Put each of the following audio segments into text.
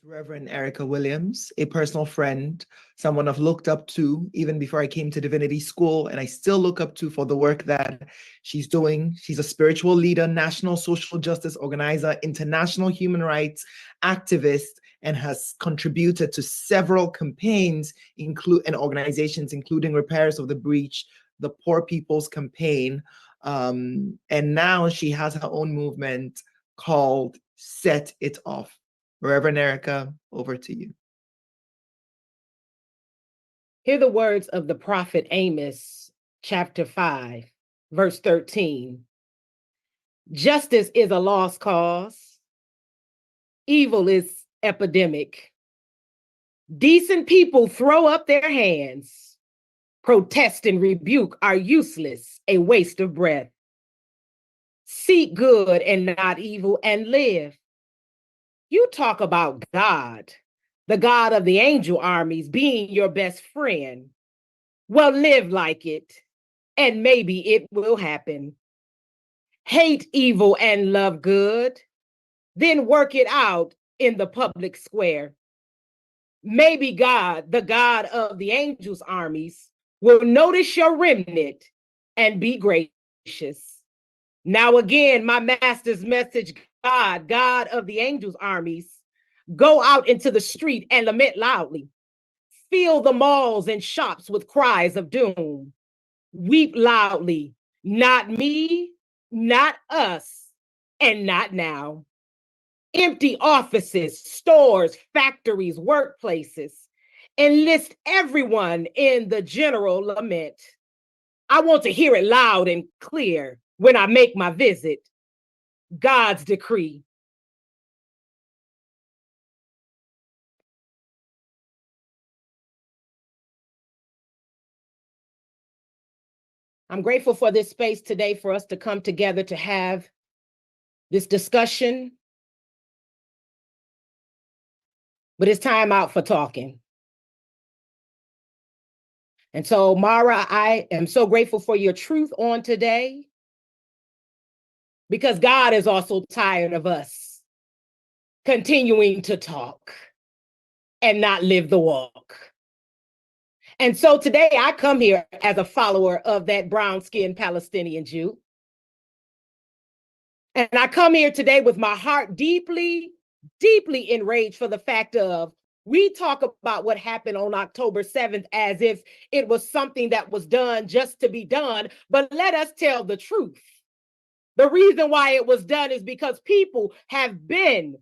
It's Reverend Erica Williams, a personal friend, someone I've looked up to even before I came to Divinity School, and I still look up to for the work that she's doing. She's a spiritual leader, national social justice organizer, international human rights activist, and has contributed to several campaigns and organizations, including Repairs of the Breach, the Poor People's Campaign, and now she has her own movement called Set It Off. Reverend Erica, over to you. Hear the words of the prophet Amos, chapter 5, verse 13. Justice is a lost cause. Evil is epidemic. Decent people throw up their hands. Protest and rebuke are useless, a waste of breath. Seek good and not evil and live. You talk about God, the God of the angel armies, being your best friend. Well, live like it, and maybe it will happen. Hate evil and love good, then work it out in the public square. Maybe God, the God of the angels armies, will notice your remnant and be gracious. Now again, my master's message, God of the angels armies, go out into the street and lament loudly. Fill the malls and shops with cries of doom. Weep loudly, not me, not us, and not now. Empty offices, stores, factories, workplaces. Enlist everyone in the general lament. I want to hear it loud and clear when I make my visit. God's decree. I'm grateful for this space today for us to come together to have this discussion. But it's time out for talking. And so, Mara, I am so grateful for your truth on today, because God is also tired of us continuing to talk and not live the walk. And so today I come here as a follower of that brown-skinned Palestinian Jew. And I come here today with my heart deeply, deeply enraged for the fact of we talk about what happened on October 7th as if it was something that was done just to be done, but let us tell the truth. The reason why it was done is because people have been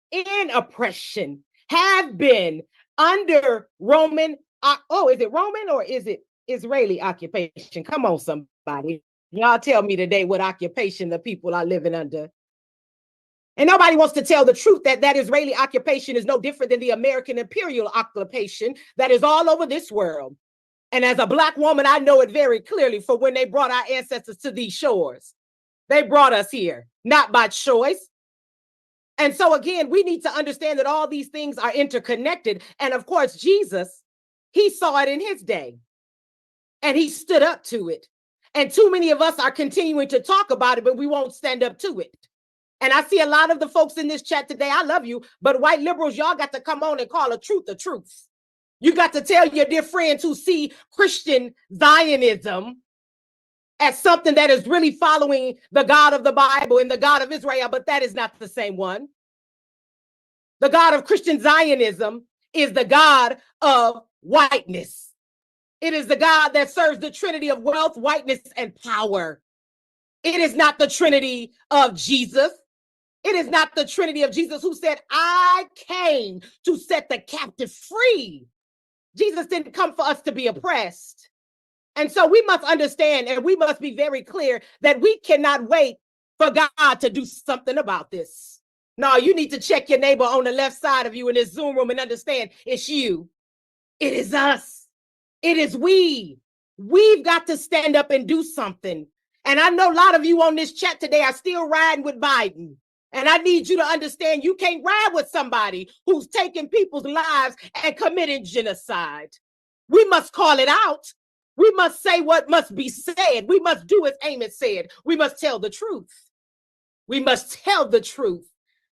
in oppression, have been under Roman, is it Roman or is it Israeli occupation? Come on, somebody. Y'all tell me today what occupation the people are living under. And nobody wants to tell the truth that that Israeli occupation is no different than the American imperial occupation that is all over this world. And as a Black woman, I know it very clearly for when they brought our ancestors to these shores. They brought us here, not by choice. And so again, we need to understand that all these things are interconnected. And of course, Jesus, he saw it in his day and he stood up to it. And too many of us are continuing to talk about it, but we won't stand up to it. And I see a lot of the folks in this chat today, I love you, but white liberals, y'all got to come on and call a truth the truth. You got to tell your dear friends who see Christian Zionism as something that is really following the God of the Bible and the God of Israel, but that is not the same one. The God of Christian Zionism is the God of whiteness. It is the God that serves the trinity of wealth, whiteness, and power. It is not the trinity of Jesus. It is not the trinity of Jesus who said, I came to set the captive free. Jesus didn't come for us to be oppressed. And so we must understand and we must be very clear that we cannot wait for God to do something about this. No, you need to check your neighbor on the left side of you in this Zoom room and understand it's you. It is us. It is we. We've got to stand up and do something. And I know a lot of you on this chat today are still riding with Biden. And I need you to understand you can't ride with somebody who's taking people's lives and committing genocide. We must call it out. We must say what must be said. We must do as Amos said. We must tell the truth. We must tell the truth.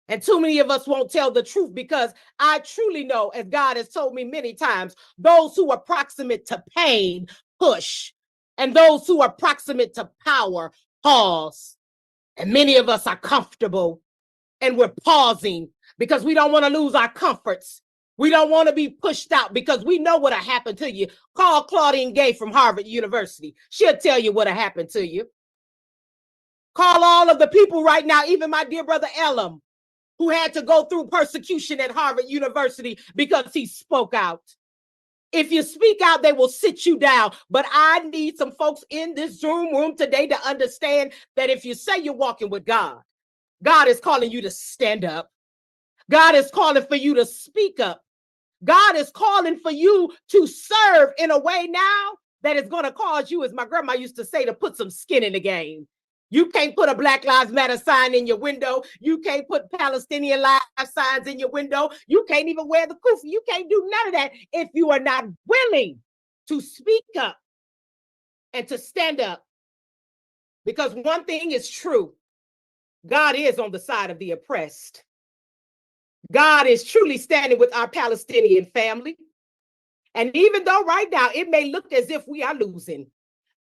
And too many of us won't tell the truth, because I truly know, as God has told me many times, those who are proximate to pain push, and those who are proximate to power pause. And many of us are comfortable and we're pausing because we don't want to lose our comforts. We don't want to be pushed out because we know what'll happen to you. Call Claudine Gay from Harvard University. She'll tell you what'll happen to you. Call all of the people right now, even my dear brother Elam, who had to go through persecution at Harvard University because he spoke out. If you speak out, they will sit you down. But I need some folks in this Zoom room today to understand that if you say you're walking with God, God is calling you to stand up. God is calling for you to speak up. God is calling for you to serve in a way now that is going to cause you, as my grandma used to say, to put some skin in the game. You can't put a Black Lives Matter sign in your window. You can't put Palestinian life signs in your window. You can't even wear the kufi. You can't do none of that if you are not willing to speak up and to stand up. Because one thing is true. God is on the side of the oppressed. God is truly standing with our Palestinian family. And even though right now it may look as if we are losing,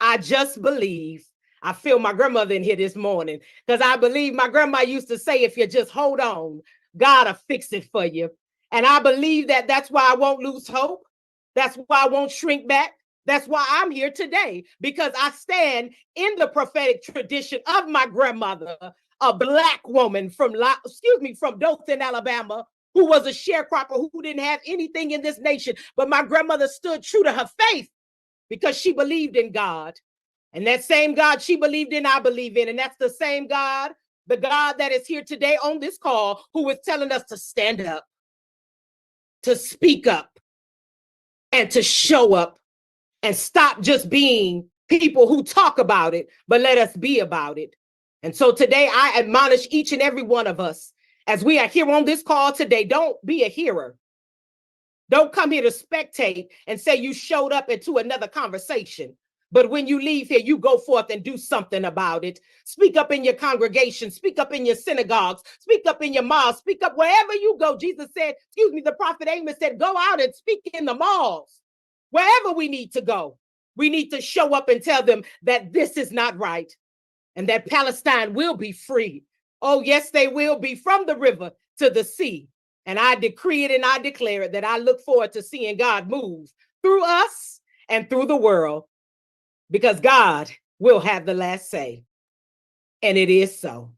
I just believe. I feel my grandmother in here this morning, because I believe my grandma used to say, if you just hold on, God will fix it for you. And I believe that that's why I won't lose hope. That's why I won't shrink back. That's why I'm here today, because I stand in the prophetic tradition of my grandmother, a Black woman from Dothan, Alabama, who was a sharecropper, who didn't have anything in this nation. But my grandmother stood true to her faith because she believed in God. And that same God she believed in, I believe in. And that's the same God, the God that is here today on this call, who is telling us to stand up, to speak up, and to show up, and stop just being people who talk about it, but let us be about it. And so today I admonish each and every one of us, as we are here on this call today, don't be a hearer. Don't come here to spectate and say you showed up into another conversation. But when you leave here, you go forth and do something about it. Speak up in your congregation. Speak up in your synagogues. Speak up in your malls. Speak up wherever you go. Jesus said, the prophet Amos said, go out and speak in the malls. Wherever we need to go, we need to show up and tell them that this is not right, and that Palestine will be free. Oh, yes, they will be, from the river to the sea. And I decree it and I declare it, that I look forward to seeing God move through us and through the world, because God will have the last say. And it is so.